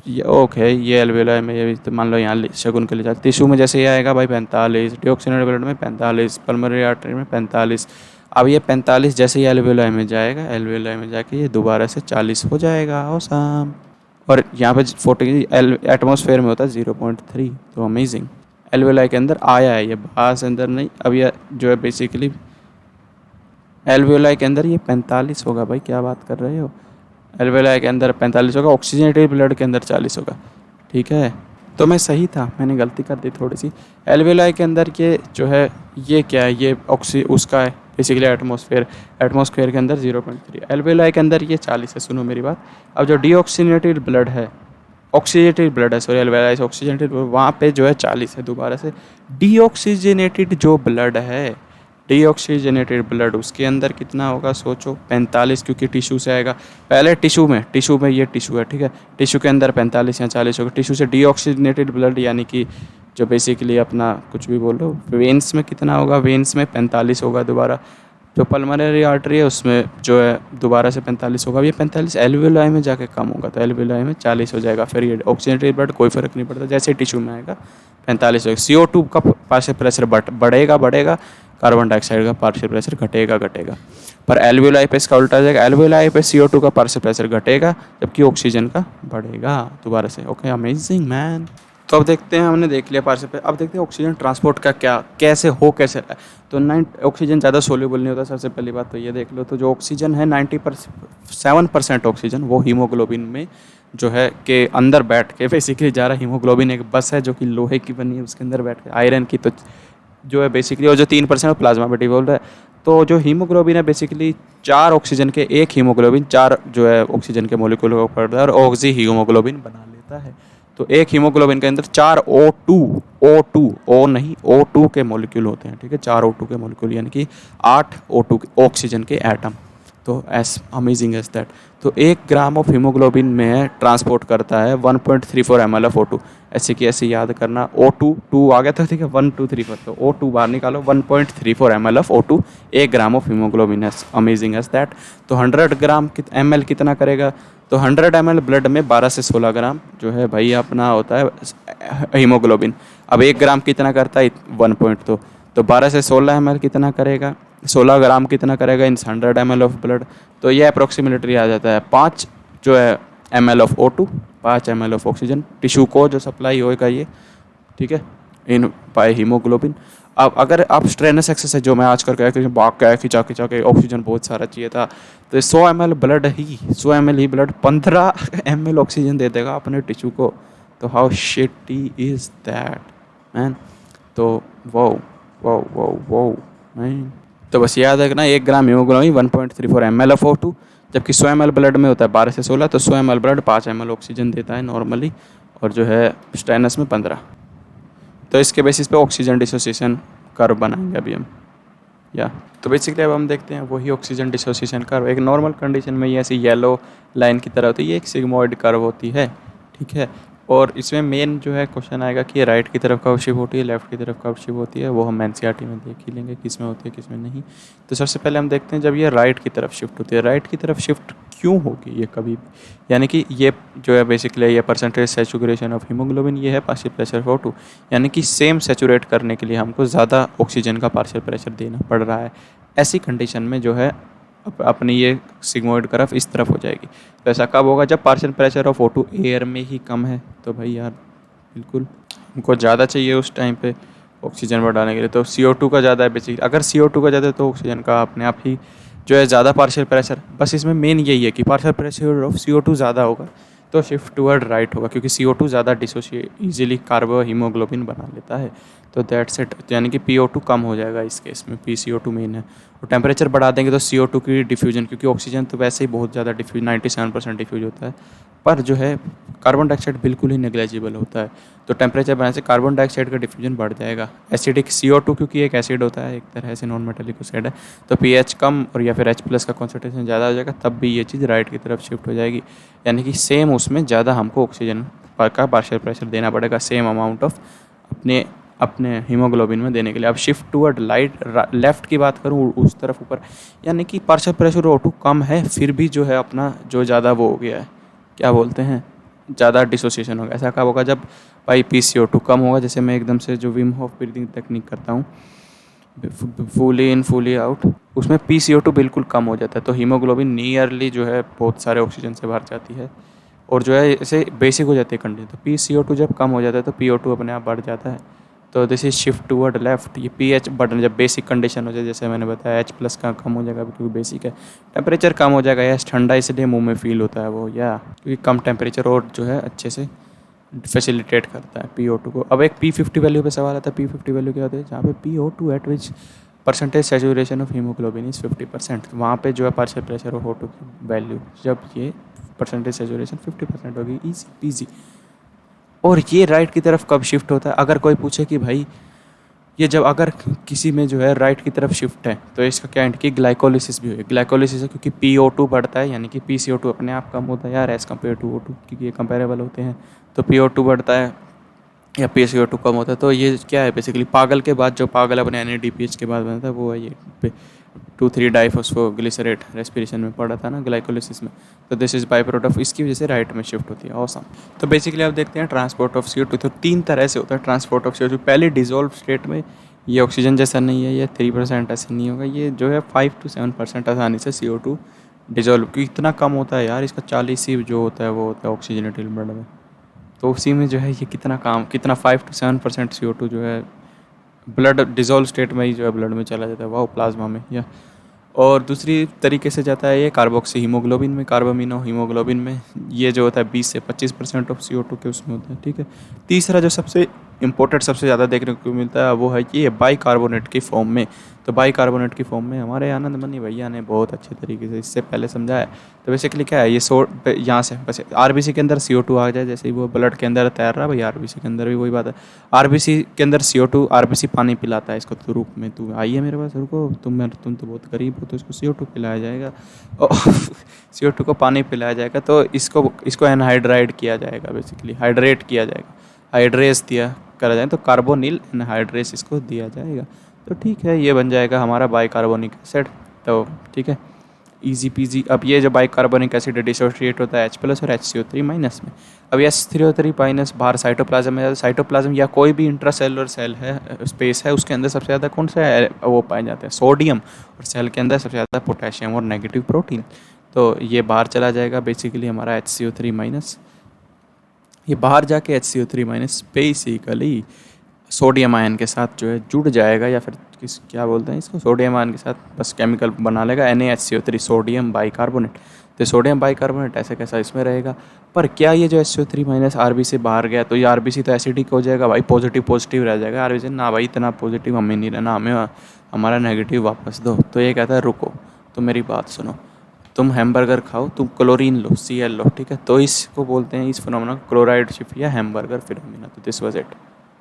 ये ओके, ये एल्वेओलाई में ये भी, तो मान लो यहाँ शगुन के लिए जाए, टिश्यू में जैसे ये आएगा भाई 45, डीऑक्सीनेटेड ब्लड में 45, पल्मोनरी आर्टरी में 45। अब ये 45 जैसे ही एल्वेओलाई में जाएगा, एल्वेओलाई में जाके ये दोबारा से 40 हो जाएगा। औसम। और यहाँ पे 40 एटमॉस्फेयर में होता है 0.3, तो अमेजिंग। एल्वेओलाई के अंदर आया है ये, बाहर से अंदर नहीं। अब ये जो है बेसिकली एल्वेओलाई के अंदर ये 45 होगा। भाई क्या बात कर रहे हो, एल्वेओलाई के अंदर 45 होगा, ऑक्सीजनेटेड ब्लड के अंदर 40 होगा। ठीक है, तो मैं सही था, मैंने गलती कर दी थोड़ी सी। एल्वेओलाई के अंदर ये जो है ये क्या है, ये उसका है बेसिकली एटमॉस्फेयर के अंदर 0.3, एल्वेओलाई के अंदर ये 40 है। सुनो मेरी बात, अब जो डीऑक्सीनेटेड ब्लड है, ऑक्सीजनेटेड ब्लड है, सॉरी एल्वेओलाई से ऑक्सीजनेटेड, वहाँ पे जो है 40 है। दोबारा से डीऑक्सीजनेटेड जो ब्लड है डीऑक्सीजनेटेड ब्लड उसके अंदर कितना होगा सोचो, 45, क्योंकि टिश्यू से आएगा। पहले टिश्यू में ये टिश्यू है, ठीक है, टिश्यू के अंदर 45 या 40 होगा। टिश्यू से डीऑक्सीजनेटेड ब्लड यानी कि जो बेसिकली अपना कुछ भी बोल लो, वेन्स में कितना होगा, वेन्स में 45 होगा दोबारा। जो पल्मोनरी आर्टरी है उसमें जो है दोबारा से 45 होगा। अब ये 45 एल्वियोलाई में जाके कम होगा, तो एल्वियोलाई में 40 हो जाएगा। फिर ये ऑक्सीजनेटेड ब्लड कोई फ़र्क नहीं पड़ता, जैसे टिश्यू में आएगा 45 होगा। CO2 का पार्शियल प्रेशर बढ़ेगा, कार्बन डाइऑक्साइड का पार्शियल प्रेशर घटेगा। पर एल्वियोलाई पे इसका उल्टा जाएगा, एल्वियोलाई पे CO2 का पार्शियल प्रेशर घटेगा जबकि ऑक्सीजन का बढ़ेगा दोबारा से। Okay, amazing man. तो अब देखते हैं, हमने देख लिया पार्शियल प्रेशर। अब देखते हैं ऑक्सीजन ट्रांसपोर्ट का कैसे रहा है। तो ऑक्सीजन ज़्यादा सोल्यूबल नहीं होता, सबसे पहली बात तो ये देख लो। तो जो ऑक्सीजन है 97% ऑक्सीजन वो हीमोग्लोबिन में जो है के अंदर बैठ के बेसिकली जा रहा है। हीमोग्लोबिन एक बस है जो कि लोहे की बनी है, उसके अंदर बैठ के आयरन की तो जो है बेसिकली, और जो 3% प्लाज्मा में डिवॉल्व है। तो जो हीमोग्लोबिन है बेसिकली 4 ऑक्सीजन के एक हीमोग्लोबिन 4 जो है ऑक्सीजन के मोलिक्यूल को पकड़ता है और ऑक्सी हीमोग्लोबिन बना लेता है। तो एक हीमोग्लोबिन के अंदर 4 O2 के मॉलिक्यूल होते हैं, ठीक है, 4 O2 के मॉलिक्यूल यानी कि 8 O2 ऑक्सीजन के एटम। तो एस अमेजिंग एज दैट। तो 1 ग्राम ऑफ हीमोग्लोबिन में ट्रांसपोर्ट करता है 1.34 ml ऑफ O2। ऐसे कि ऐसे याद करना, O2 आ गया था, ठीक है, 1 2 3 4, तो O2 बाहर निकालो, 1.34 ml of O2 1 gram of haemoglobin है। Amazing as that. तो 100 ग्राम ml कितना करेगा, तो 100 ml ब्लड में 12 से 16 ग्राम जो है भाई अपना होता है हीमोग्लोबिन। अब 1 ग्राम कितना करता है 1.2, तो 12 से 16 ml कितना करेगा, 16 ग्राम कितना करेगा इन 100 ml ऑफ ब्लड। तो ये अप्रोक्सीमेटली आ जाता है 5 जो है ml of O2, 5 ml of oxygen tissue को जो सप्लाई होएगा ये, ठीक है, इन बाय हीमोग्लोबिन। अब अगर आप स्ट्रेनस एक्सरसाइज जो मैं आज कर गया कि भाग के खिंचा के ऑक्सीजन बहुत सारा चाहिए था, तो 100 ml ब्लड ही 100 ml ही ब्लड 15 ml ऑक्सीजन दे देगा अपने टिश्यू को। तो how shitty is that man. तो वो मैन। तो बस याद रखना 1 ग्राम हीमोग्लोबिन 1.34 ml ऑफ O2, जबकि 100 ml ब्लड में होता है 12 से 16, तो 100 ml ब्लड 5 ml ऑक्सीजन देता है नॉर्मली, और जो है स्टेनस में 15। तो इसके बेसिस पे ऑक्सीजन डिसोसिएशन कर्व बनाएंगे अभी हम, या तो बेसिकली अब हम देखते हैं वही ऑक्सीजन डिसोसिएशन कर्व। एक नॉर्मल कंडीशन में ये ऐसी येलो लाइन की तरह होती है, ये एक सिग्मोइड कर्व होती है, ठीक है। और इसमें मेन जो है क्वेश्चन आएगा कि ये राइट की तरफ कब शिफ्ट होती है, लेफ्ट की तरफ कब शिफ्ट होती है, वो हम एनसीईआरटी में देख ही लेंगे किस में होती है किस में नहीं। तो सबसे पहले हम देखते हैं जब ये राइट की तरफ शिफ्ट होती है, राइट की तरफ शिफ्ट क्यों होगी ये कभी भी, यानी कि ये जो है बेसिकली ये परसेंटेज सैचुरेशन ऑफ हीमोग्लोबिन, ये है पार्शियल प्रेशर ऑफ O2, यानी कि सेम सैचुरेट करने के लिए हमको ज़्यादा ऑक्सीजन का पार्शियल प्रेशर देना पड़ रहा है। ऐसी कंडीशन में जो है अपनी ये सिग्मोइड कर्व इस तरफ हो जाएगी। तो ऐसा कब होगा, जब partial pressure of O2 air में ही कम है। तो भाई यार बिल्कुल हमको ज़्यादा चाहिए उस टाइम पे ऑक्सीजन बढ़ाने के लिए, तो CO2 का ज़्यादा है बेसिकली। अगर CO2 का ज़्यादा है तो ऑक्सीजन का अपने आप ही जो है ज़्यादा पार्शियल प्रेशर, बस इसमें मेन यही है कि पार्शियल प्रेशर ऑफ CO2 ज़्यादा होगा तो शिफ्ट टूवर्ड राइट होगा, क्योंकि CO2 ज़्यादा डिसोशिएट ईजिली कार्बो हीमोग्लोबिन बना लेता है। तो दैट्स इट, यानी कि PO2 कम हो जाएगा इस केस में, PCO2 मेन है। और टेम्परेचर बढ़ा देंगे तो CO2 की डिफ्यूजन, क्योंकि ऑक्सीजन तो वैसे ही बहुत ज़्यादा डिफ्यूज 97% डिफ्यूज होता है, पर जो है कार्बन डाइऑक्साइड बिल्कुल ही नेग्लेजिबल होता है। तो टेम्परेचर बढ़ाने से कार्बन डाइऑक्साइड का डिफ्यूजन बढ़ जाएगा। एसिडिक CO2 क्योंकि एक एसिड होता है, एक तरह से नॉन मेटेलिक ऑक्साइड है, तो pH कम और या फिर H+ का कॉन्सेंट्रेशन ज़्यादा हो जाएगा, तब भी ये चीज़ राइट की तरफ शिफ्ट हो जाएगी। यानी कि सेम उसमें ज़्यादा हमको ऑक्सीजन का पार्शियल प्रेशर देना पड़ेगा, सेम अमाउंट ऑफ अपने हीमोग्लोबिन में देने के लिए। अब शिफ्ट टूवर्ड लेफ्ट की बात करूँ उस तरफ ऊपर, यानी कि पार्शियल प्रेशर O2 कम है, फिर भी जो है अपना जो ज़्यादा वो हो गया है, क्या बोलते हैं, ज़्यादा डिसोसिएशन होगा। ऐसा कब होगा, जब भाई PCO2 कम होगा। जैसे मैं एकदम से जो विम हॉफ ब्रीदिंग टेक्निक करता हूँ, फुली इन फुली आउट, उसमें PCO2 बिल्कुल कम हो जाता है, तो हीमोग्लोबिन नियरली जो है बहुत सारे ऑक्सीजन से भर जाती है और जो है ऐसे बेसिक हो जाती है कंडीशन। तो PCO2 जब कम हो जाता है तो PO2 अपने आप बढ़ जाता है। तो this is shift toward left. ये pH बढ़ने जब बेसिक कंडीशन हो जाए, जैसे मैंने बताया H+ का कम हो जाएगा क्योंकि बेसिक है, टेम्परेचर कम हो जाएगा, या ठंडा इसलिए मुंह में फील होता है वो, या क्योंकि कम टेम्परेचर और जो है अच्छे से फैसिलिटेट करता है PO2 को। अब एक P50 वैल्यू पे सवाल आता है, P50 वैल्यू क्या होती है, जहाँ पे PO2 eight which percentage saturation of haemoglobin is 50%, वहाँ पे जो है पार्शियल प्रेशर ऑफ O2 की वैल्यू, जब ये परसेंटेज सैचुरेशन 50% होगी, ईजी पीजी। और ये राइट की तरफ कब शिफ्ट होता है, अगर कोई पूछे कि भाई ये जब अगर किसी में जो है राइट की तरफ शिफ्ट है तो इसका क्या है कि ग्लाइकोलिसिस भी हुई। ग्लाइकोलिसिस है क्योंकि PO2 बढ़ता है, यानी कि PCO2 अपने आप कम होता है यार एज़ कम्पेयर टू O2, क्योंकि ये कंपेरेबल होते हैं। तो PO2 बढ़ता है या PCO2 कम होता है। तो ये क्या है बेसिकली, पागल के बाद जो पागल अपने NADPH के बाद बनता है वो है ये 2,3-डाइफॉस्फोग्लिसरेट, रेस्पिरेशन में पड़ा था ना ग्लाइकोलिसिस में। तो this is by product of, इसकी वजह से राइट में शिफ्ट होती है। ऑसम। तो बेसिकली आप देखते हैं ट्रांसपोर्ट ऑफ CO2 तो 3 तरह से होता है ट्रांसपोर्ट ऑफ CO2। पहले डिजोल्व स्टेट में ये ऑक्सीजन जैसा नहीं है, ये 3% ऐसे नहीं होगा, ये जो है 5 to 7% आसानी से CO2 डिजोल्व, क्योंकि इतना कम होता है यार, इसका 40 ही जो होता है वो होता है ऑक्सीजनेटेड ब्लड में। तो उसी में जो है ये कितना 5 to 7% CO2 जो है ब्लड डिजोल्व स्टेट में ही जो है ब्लड में चला जाता है, वाह प्लाज्मा में। या और दूसरी तरीके से जाता है ये कार्बोक्सी हीमोग्लोबिन में, कार्बामिनो हीमोग्लोबिन में, ये जो होता है 20 से 25% ऑफ CO2 के उसमें होता है, ठीक है। तीसरा जो सबसे इम्पोर्टेंट, सबसे ज़्यादा देखने को मिलता है वो है कि ये बाइकार्बोनेट की फॉर्म में। तो बाइकार्बोनेट की फॉर्म में हमारे आनंदमणि भैया ने बहुत अच्छे तरीके से इससे पहले समझाया। तो बेसिकली क्या है, ये यहाँ से बस RBC के अंदर CO2 आ जाए, जैसे ही वो ब्लड के अंदर तैर रहा है भाई, RBC के अंदर भी वही बात है। RBC के अंदर CO2, RBC पानी पिलाता है इसको, तो रूप में तू आइए मेरे पास, रुको तुम तो बहुत गरीब हो, तो इसको CO2 पिलाया जाएगा और CO2 को पानी पिलाया जाएगा, तो इसको एनहाइड्राइड किया जाएगा, बेसिकली हाइड्रेट किया जाएगा, हाइड्रेस दिया करा जाए, तो कार्बोनिल एनहाइड्रेस इसको दिया जाएगा। तो ठीक है, ये बन जाएगा हमारा बाइकार्बोनिक एसिड। तो ठीक है, ईजी पीजी। अब ये जो बाइकार्बोनिक एसिड डिसोसिएट होता है H+ और HCO3- में। अब H3O3- बाहर साइटोप्लाज्म में, साइटोप्लाज्म या कोई भी इंट्रासेलुलर सेल है, स्पेस है, उसके अंदर सबसे ज़्यादा कौन सा है वो पाए जाते हैं, सोडियम, और सेल के अंदर सबसे ज़्यादा पोटेशियम और नेगेटिव प्रोटीन। तो ये बाहर चला जाएगा बेसिकली हमारा HCO3-। ये बाहर जाके HCO3- बेसिकली सोडियम आयन के साथ जो है जुड़ जाएगा, या फिर क्या बोलते हैं इसको, सोडियम आयन के साथ बस केमिकल बना लेगा NaHCO3, सोडियम बाइकार्बोनेट। तो सोडियम बाइकार्बोनेट ऐसे कैसा इसमें रहेगा। पर क्या ये जो HCO3- RB से बाहर गया तो ये RBC तो एसिडिक हो जाएगा भाई, पॉजिटिव पॉजिटिव रह जाएगा RBC, ना भाई इतना पॉजिटिव हमें नहीं रहना, हमें हमारा नेगेटिव वापस दो। तो ये कहता है रुको, तो मेरी बात सुनो, तुम हैमबर्गर खाओ, तुम क्लोरीन लो, Cl लो, ठीक है। तो इसको बोलते हैं, इस फिनोमेना को क्लोराइड शिफ्ट या हैमबर्गर फिनोमेना। तो दिस वाज इट।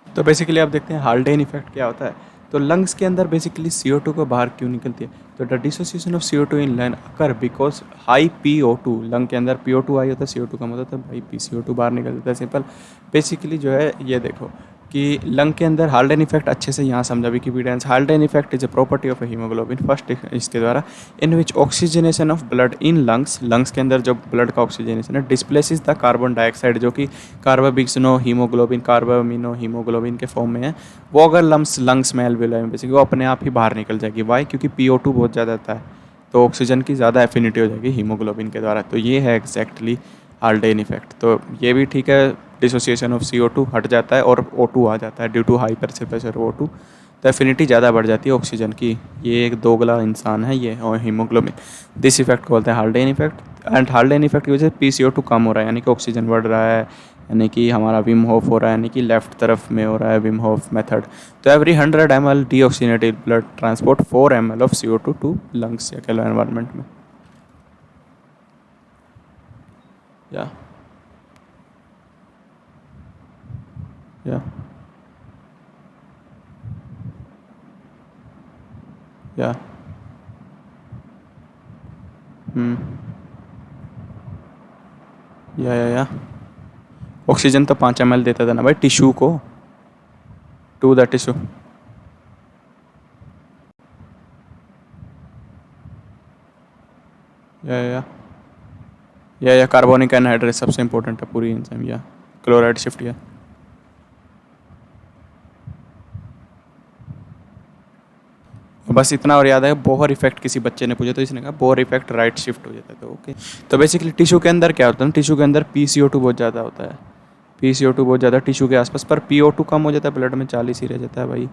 तो बेसिकली आप देखते हैं हाल्डेन इफेक्ट क्या होता है। तो लंग्स के अंदर बेसिकली CO2 को बाहर क्यों निकलती है, तो the dissociation of CO2 in lung occur because high PO2, lung के अंदर PO2 आई होता है, CO2 कम होता है, तो भाई PCO2 बाहर निकल जाता है, सिंपल। बेसिकली जो है ये देखो कि लंग के अंदर हाल्डेन इफेक्ट अच्छे से यहाँ समझा Wikipedia. Haldane effect is a property of haemoglobin, first इसके द्वारा, in which oxygenation of blood in lungs, lungs के अंदर जो ब्लड का ऑक्सीजनेशन है डिस्प्लेसिस द कार्बन डाइऑक्साइड, जो कि कार्बाबिक्सनो हीमोग्लोबिन, कार्बामिनो हीमोग्लोबिन के फॉर्म में है, वो अगर लंग्स में एल्वेलाई में बेसिकली वो अपने आप ही बाहर निकल जाएगी। वाई, क्योंकि PO2 बहुत ज़्यादा आता है, तो ऑक्सीजन की ज़्यादा एफिनिटी हो जाएगी हीमोग्लोबिन के द्वारा। तो ये है एग्जैक्टली हाल्डेन इफेक्ट। तो ये भी ठीक है, डिसोसिएशन ऑफ CO2 हट जाता है और O2 आ जाता है due to high pressure O2, तो एफिनिटी ज़्यादा बढ़ जाती है ऑक्सीजन की। ये एक दोगला इंसान है ये, और हीमोग्लोबिन। दिस इफेक्ट को बोलते हैं Haldane effect. And Haldane effect की वजह से PCO2 कम हो रहा है, यानी कि ऑक्सीजन बढ़ रहा है, यानी कि हमारा विम होफ हो रहा है, यानी कि लेफ्ट तरफ में हो रहा है विम होफ मेथड। तो every 100 ml deoxygenated blood transport 4 ml of CO2 to lungs या कैलो एनवायरनमेंट में। या या या हम्म या ऑक्सीजन तो 5 ml देता था ना भाई टिश्यू को, टू द टिश्यू। या या कार्बोनिक एनहाइड्रेट सबसे इंपॉर्टेंट है पूरी एंजाइम, या क्लोराइड शिफ्ट। या बस इतना और याद है, बोहर इफेक्ट किसी बच्चे ने पूछा तो इसने कहा बोहर इफेक्ट राइट शिफ्ट हो जाता है, तो ओके। तो बेसिकली टिश्यू के अंदर क्या होता है, टिश्यू के अंदर PCO2 बहुत ज़्यादा होता है, PCO2 बहुत ज़्यादा टिश्यू के आसपास, पर PO2 कम हो जाता है, ब्लड में 40 ही रह जाता है भाई।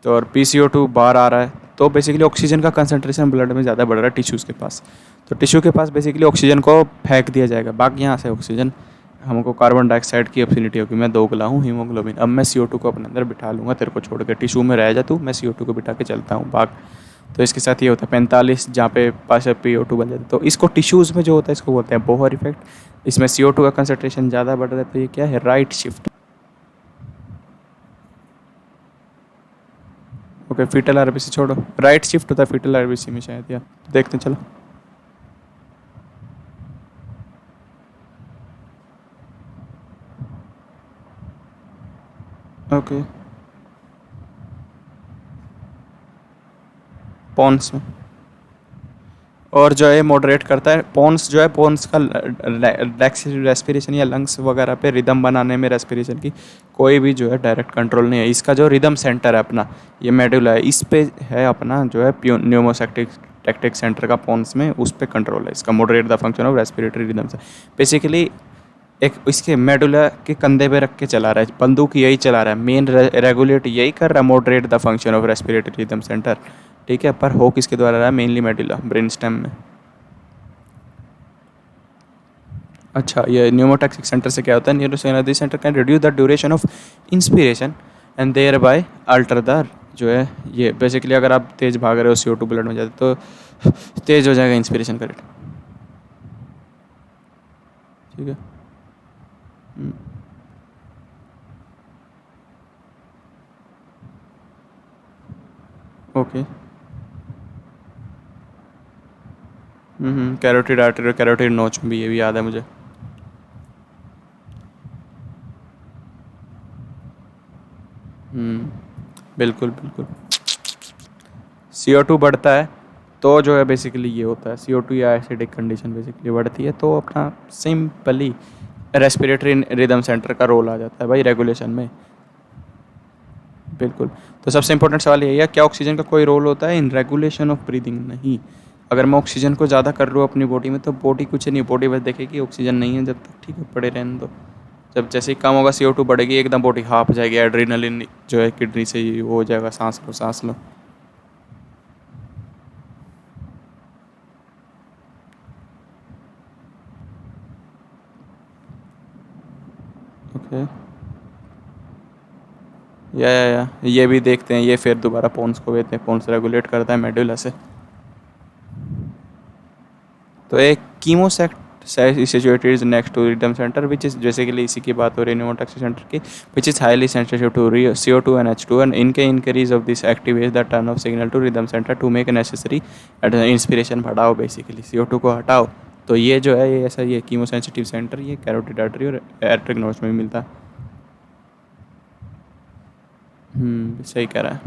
तो और PCO2 बाहर आ रहा है, तो बेसिकली ऑक्सीजन का कंसंट्रेशन ब्लड में ज़्यादा बढ़ रहा है टिश्यूज़ के पास। तो टिश्यू के पास बेसिकली ऑक्सीजन को फेंक दिया जाएगा, बाकी यहाँ से ऑक्सीजन हमको कार्बन डाइऑक्साइड की एफिनिटी होगी, मैं दोगला हूँ हीमोग्लोबिन, अब मैं CO2 को अपने अंदर बिठा लूँगा, तेरे को छोड़ के टिश्यू में रह जा तू, मैं CO2 को बिठा के चलता हूँ भाग। तो इसके साथ ये होता है 45, जहाँ पे पास PO2 बन जाता है, तो इसको टिश्यूज़ में जो होता है इसको बोलते हैं बोहर इफेक्ट। इसमें CO2 का कंसनट्रेशन ज़्यादा बढ़ रहा है, तो ये क्या है, right shift. Okay, foetal RBC छोड़ो, राइट शिफ्ट होता है फीटल आरबीसी में शायद, या देखते हैं चलो। ओके, पॉन्स में, और जो है मॉडरेट करता है पॉन्स, जो है पॉन्स का रेस्पिरेशन या लंग्स वगैरह पे रिदम बनाने में रेस्पिरेशन की कोई भी जो है डायरेक्ट कंट्रोल नहीं है। इसका जो रिदम सेंटर है अपना, ये मेडुला है, इस पे है अपना जो है न्यूमोसेक्टिक टैक्टिक सेंटर का पॉन्स में, उस पे कंट्रोल है इसका, moderate the function of respiratory rhythm से। बेसिकली एक इसके मेडुला के कंधे पे रख के चला रहा है, बंदूक यही चला रहा है, मेन रेगुलेट यही कर रहा है, moderate the function of respiratory rhythm centre. ठीक है, पर हो किसके द्वारा रहा है, मेनली मेडुला ब्रेन स्टेम में। अच्छा, ये न्यूमोटैक्सिक सेंटर से क्या होता है, neurosynergy centre can reduce the duration of inspiration and thereby alter the, जो है ये बेसिकली अगर आप तेज़ भाग रहे हो CO2 ब्लड में जाते तो तेज़ हो जाएगा इंस्पिरेशन का रेट। ठीक है। ओके। कैरोटिड आर्टरी और कैरोटिड नोच भी, ये भी याद है मुझे। बिल्कुल बिल्कुल। CO2 बढ़ता है तो जो है बेसिकली ये होता है, CO2 या एसिडिक कंडीशन बेसिकली बढ़ती है तो अपना सिंपली रेस्पिरेटरी रिदम सेंटर का रोल आ जाता है भाई रेगुलेशन में। बिल्कुल। तो सबसे इंपॉर्टेंट सवाल यही है, क्या ऑक्सीजन का कोई रोल होता है इन रेगुलेशन ऑफ ब्रीदिंग? नहीं। अगर मैं ऑक्सीजन को ज़्यादा कर रहा हूँ अपनी बॉडी में तो बॉडी कुछ नहीं, बॉडी बस देखेगी ऑक्सीजन नहीं है जब तक, ठीक है पड़े रहने दो। जब जैसे ही कम होगा CO2 बढ़ेगी, एकदम बॉडी हाफ जाएगी, एड्रेनलिन जो है किडनी से ही वो हो जाएगा, सांस लो सांस लो। ओके। या ये भी देखते हैं, ये फिर दोबारा पोन्स को कहते हैं, पोन्स रेगुलेट करता है मेडुला से। तो एक कीमोसेक्ट situated is next to rhythm centre which is, जैसे कि इसी की बात हो रही है न्यूमोटैक्सिक सेंटर की, which is highly sensitive to CO2 and H2 and इनके increase of this activate the turn off signal to rhythm centre to make necessary inspiration बढ़ाओ, बेसिकली CO2 को हटाओ। तो ये जो है ये ऐसा, ये कीमो सेंसिटिव सेंटर ये कैरोटिड आर्टरी और आर्टरिक नोड्स में भी मिलता है। सही कह रहा है।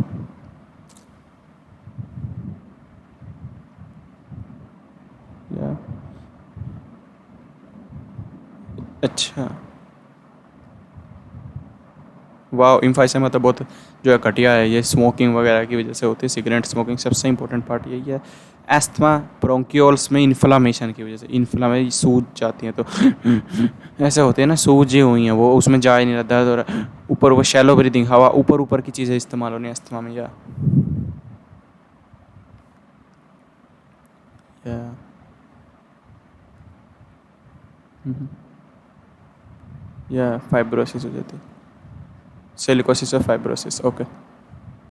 या अच्छा, वाह, इम्फाइसेमा तो बहुत जो है घटिया है, ये स्मोकिंग वगैरह की वजह से होती है, सिगरेट स्मोकिंग। सबसे इंपॉर्टेंट पार्ट यही है, एस्थमा ब्रोंकियोल्स में इन्फ्लामेशन की वजह से, इन्फ्लामेशन सूज जाती हैं तो ऐसे होते हैं ना, सूजी हुई हैं वो, उसमें जा ही नहीं रहा, दर्द हो रहा है, ऊपर वो शैलो ब्रीदिंग, हवा ऊपर ऊपर की चीज़ें इस्तेमाल होनी अस्थमा में। या या फाइब्रोसिस हो जाती है, सिलिकोसिस और फाइब्रोसिस। ओके।